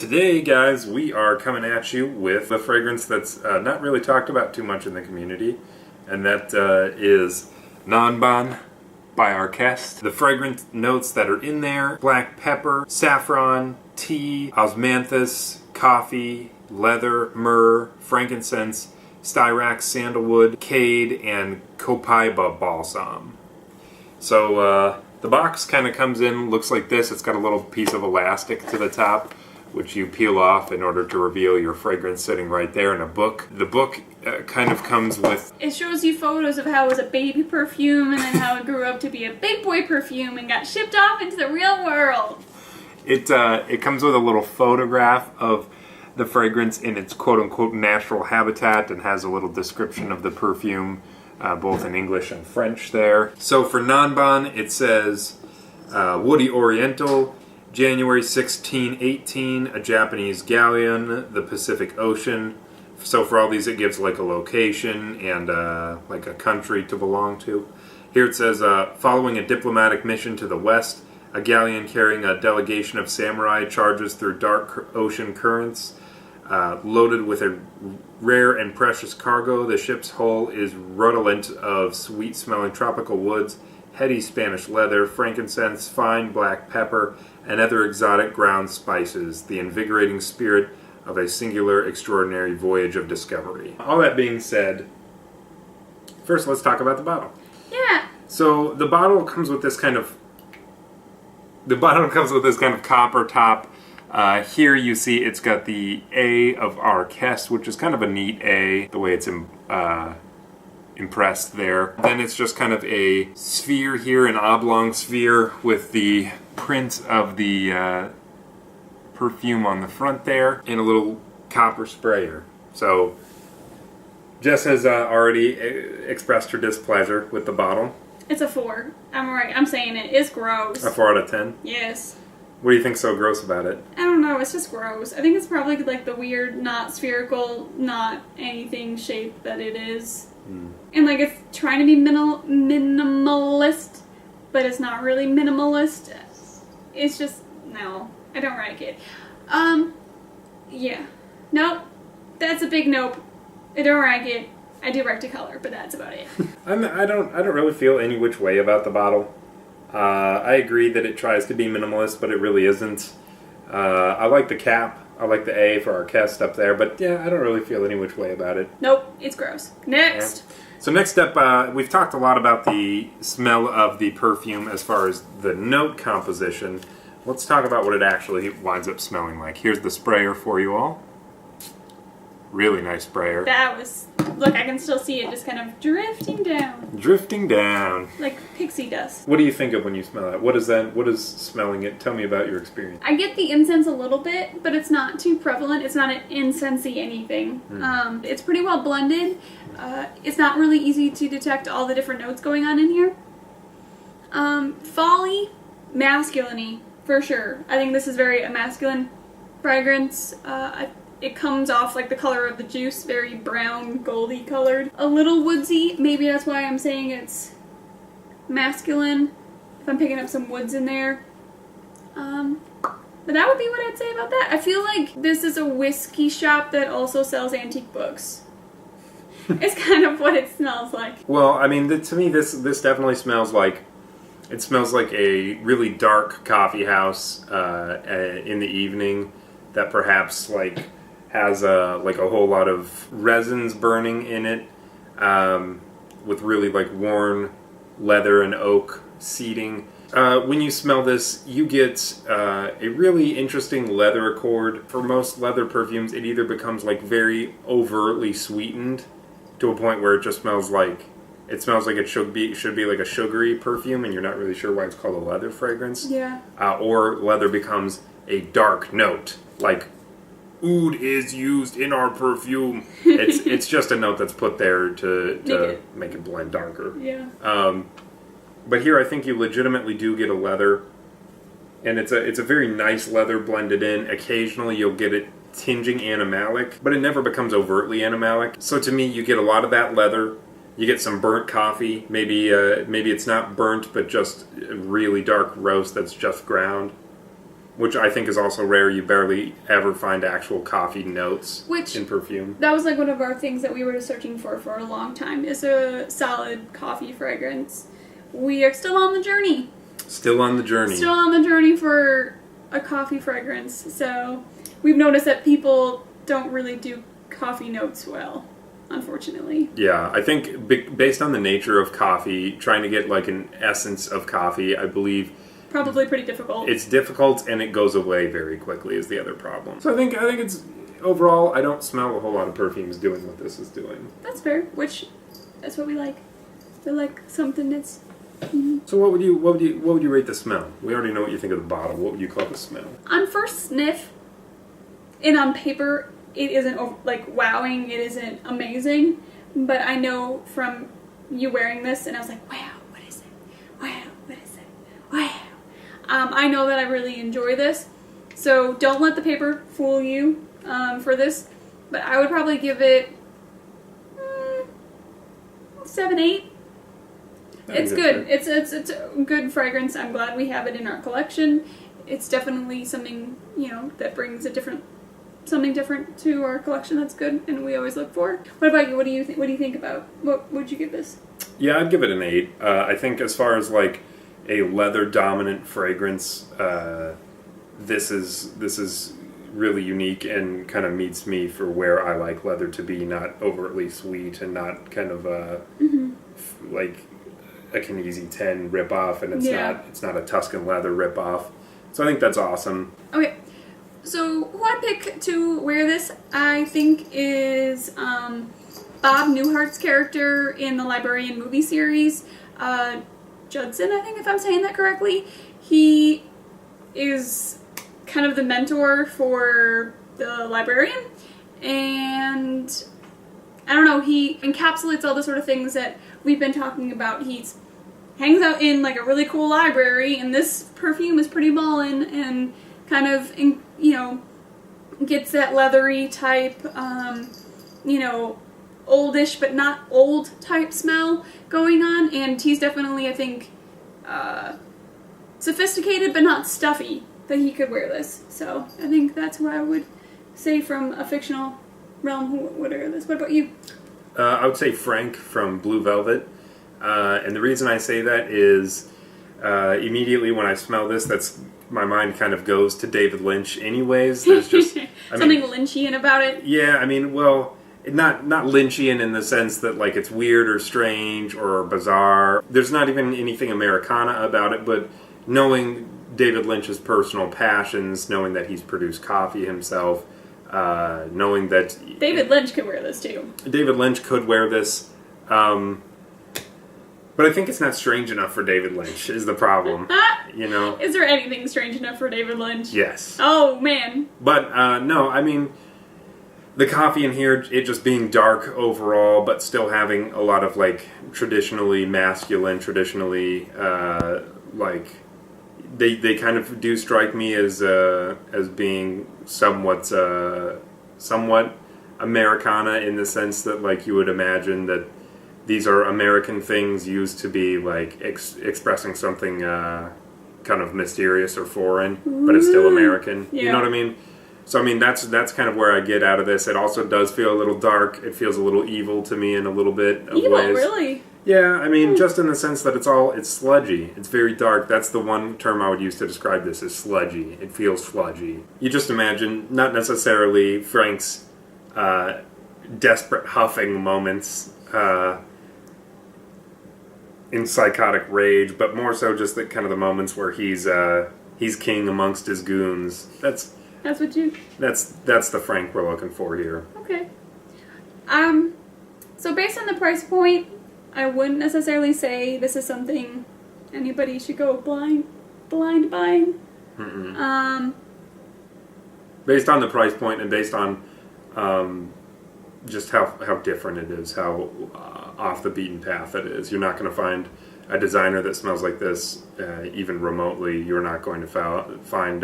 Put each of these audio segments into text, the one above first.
Today, guys, we are coming at you with a fragrance that's not really talked about too much in the community, and that is Nanban by Arquiste. The fragrance notes that are in there: black pepper, saffron, tea, osmanthus, coffee, leather, myrrh, frankincense, styrax, sandalwood, cade, and copaiba balsam. So the box kind of comes in, looks like this. It's got a little piece of elastic to the top, which you peel off in order to reveal your fragrance sitting right there in a book. The book kind of comes with... It shows you photos of how it was a baby perfume and then how it grew up to be a big boy perfume and got shipped off into the real world. It comes with a little photograph of the fragrance in its quote-unquote natural habitat and has a little description of the perfume, both in English and French there. So for Nanban, it says Woody Oriental, January 1618, a Japanese galleon, the Pacific Ocean. So for all these, it gives like a location and like a country to belong to. Here it says, following a diplomatic mission to the west, a galleon carrying a delegation of samurai charges through dark ocean currents. Loaded with a rare and precious cargo, the ship's hull is redolent of sweet-smelling tropical woods, heady Spanish leather, frankincense, fine black pepper, and other exotic ground spices, the invigorating spirit of a singular, extraordinary voyage of discovery. All that being said, first let's talk about the bottle. Yeah. So the bottle comes with this kind of copper top. Here you see it's got the A of Arquiste, which is kind of a neat A, the way it's impressed there. Then it's just kind of a sphere here, an oblong sphere with the print of the perfume on the front there, and a little copper sprayer. So Jess has already expressed her displeasure with the bottle. It's a 4. I'm right. I'm saying it. It's gross. A 4 out of 10? Yes. What do you think's so gross about it? I don't know. It's just gross. I think it's probably like the weird, not spherical, not anything shape that it is. And like it's trying to be minimalist, but it's not really minimalist. It's just, no. I don't like it. Yeah. Nope. That's a big nope. I don't like it. I do like the color, but that's about it. I don't really feel any which way about the bottle. I agree that it tries to be minimalist, but it really isn't. I like the cap. I like the A for Arquiste up there, but yeah, I don't really feel any which way about it. Nope, it's gross. Next! Yeah. So next up, we've talked a lot about the smell of the perfume as far as the note composition. Let's talk about what it actually winds up smelling like. Here's the sprayer for you all. Really nice sprayer. That was... Look, I can still see it just kind of drifting down. Drifting down. Like pixie dust. What do you think of when you smell it? What is smelling it? Tell me about your experience. I get the incense a little bit, but it's not too prevalent. It's not an incensey anything. It's pretty well blended. It's not really easy to detect all the different notes going on in here. Folly, masculine-y, for sure. I think this is very a masculine fragrance. It comes off like the color of the juice, very brown, goldy colored. A little woodsy, maybe that's why I'm saying it's masculine, if I'm picking up some woods in there. But that would be what I'd say about that. I feel like this is a whiskey shop that also sells antique books. It's kind of what it smells like. Well, I mean, to me, this definitely smells like... It smells like a really dark coffee house in the evening that perhaps, like... has a whole lot of resins burning in it, with really like worn leather and oak seating. When you smell this, you get a really interesting leather accord. For most leather perfumes, it either becomes like very overtly sweetened to a point where it just smells like it should be like a sugary perfume, and you're not really sure why it's called a leather fragrance. Yeah. Or leather becomes a dark note, like oud is used in our perfume. It's just a note that's put there to make it blend darker. Yeah. But here I think you legitimately do get a leather, and it's a very nice leather blended in. Occasionally you'll get it tinging animalic, but it never becomes overtly animalic. So to me, you get a lot of that leather. You get some burnt coffee. Maybe it's not burnt, but just a really dark roast that's just ground. which I think is also rare. You barely ever find actual coffee notes in perfume. That was like one of our things that we were searching for a long time, is a solid coffee fragrance. We are still on the journey. Still on the journey. Still on the journey for a coffee fragrance. So we've noticed that people don't really do coffee notes well, unfortunately. Yeah, I think based on the nature of coffee, trying to get like an essence of coffee, I believe probably pretty difficult. It's difficult, and it goes away very quickly is the other problem. So I think it's overall, I don't smell a whole lot of perfumes doing what this is doing. That's fair. That's what we like. We like something that's. So what would you rate the smell? We already know what you think of the bottle. What would you call the smell? On first sniff, and on paper, it isn't like wowing. It isn't amazing, but I know from you wearing this, and I was like, wow, what is it? Wow, what is it? Wow. I know that I really enjoy this, so don't let the paper fool you for this. But I would probably give it 7, 8. It's good. It's a good fragrance. I'm glad we have it in our collection. It's definitely something, that brings something different to our collection. That's good, and we always look for. What about you? What do you think about? What would you give this? Yeah, I'd give it an 8. I think as far as like a leather dominant fragrance, this is really unique and kind of meets me for where I like leather to be, not overtly sweet and not kind of like a Canesi 10 ripoff, and it's not a Tuscan leather ripoff. So I think that's awesome. Okay, so who I pick to wear this, I think, is Bob Newhart's character in the Librarian movie series, Judson, I think, if I'm saying that correctly. He is kind of the mentor for the librarian, and I don't know, he encapsulates all the sort of things that we've been talking about. He's hangs out in like a really cool library, and this perfume is pretty ballin' and kind of, gets that leathery type, oldish but not old type smell going on, and he's definitely, I think, sophisticated but not stuffy, that he could wear this. So I think that's who I would say from a fictional realm who would wear this. What about you? I would say Frank from Blue Velvet. And the reason I say that is immediately when I smell this, my mind kind of goes to David Lynch anyways. There's just something Lynchian about it. Yeah, well, not Lynchian in the sense that like it's weird or strange or bizarre. There's not even anything Americana about it, but knowing David Lynch's personal passions, knowing that he's produced coffee himself, knowing that David Lynch could wear this too. David Lynch could wear this. But I think it's not strange enough for David Lynch, is the problem. Is there anything strange enough for David Lynch? Yes. Oh, man. But, no, I mean, the coffee in here, it just being dark overall, but still having a lot of, like, traditionally masculine, traditionally, they kind of do strike me as being somewhat Americana in the sense that, like, you would imagine that these are American things used to be, like, expressing something kind of mysterious or foreign, but it's still American. Yeah. You know what I mean? So, I mean, that's kind of where I get out of this. It also does feel a little dark. It feels a little evil to me in a little bit of evil, ways. Really? Yeah, I mean, just in the sense that it's sludgy. It's very dark. That's the one term I would use to describe this, is sludgy. It feels sludgy. You just imagine, not necessarily Frank's desperate huffing moments, in psychotic rage, but more so just the kind of the moments where he's king amongst his goons. That's the Frank we're looking for here. Okay. So based on the price point, I wouldn't necessarily say this is something anybody should go blind buying. Mm-mm. Based on the price point and based on just how different it is, how off the beaten path it is. You're not going to find a designer that smells like this even remotely. You're not going to find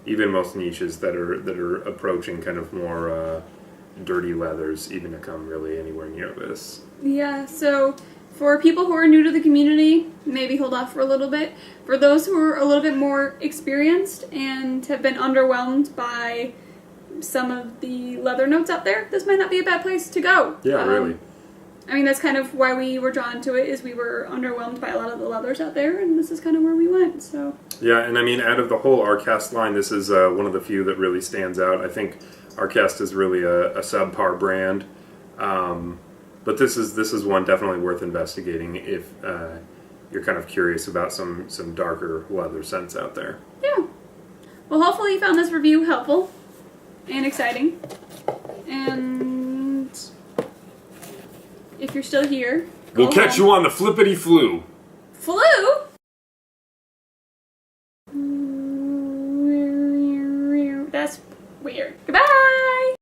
even most niches that are approaching kind of more dirty leathers even to come really anywhere near this. Yeah, so For people who are new to the community, maybe hold off for a little bit. For those who are a little bit more experienced and have been underwhelmed by some of the leather notes out there, this might not be a bad place to go. Yeah, really. I mean, that's kind of why we were drawn to it, is we were underwhelmed by a lot of the leathers out there, and this is kind of where we went, so. Yeah, and I mean, out of the whole Arquiste line, this is one of the few that really stands out. I think Arquiste is really a subpar brand. But this is one definitely worth investigating if you're kind of curious about some darker leather scents out there. Yeah. Well, hopefully you found this review helpful and exciting. And if you're still here, we'll catch you on the flippity flu. Flu?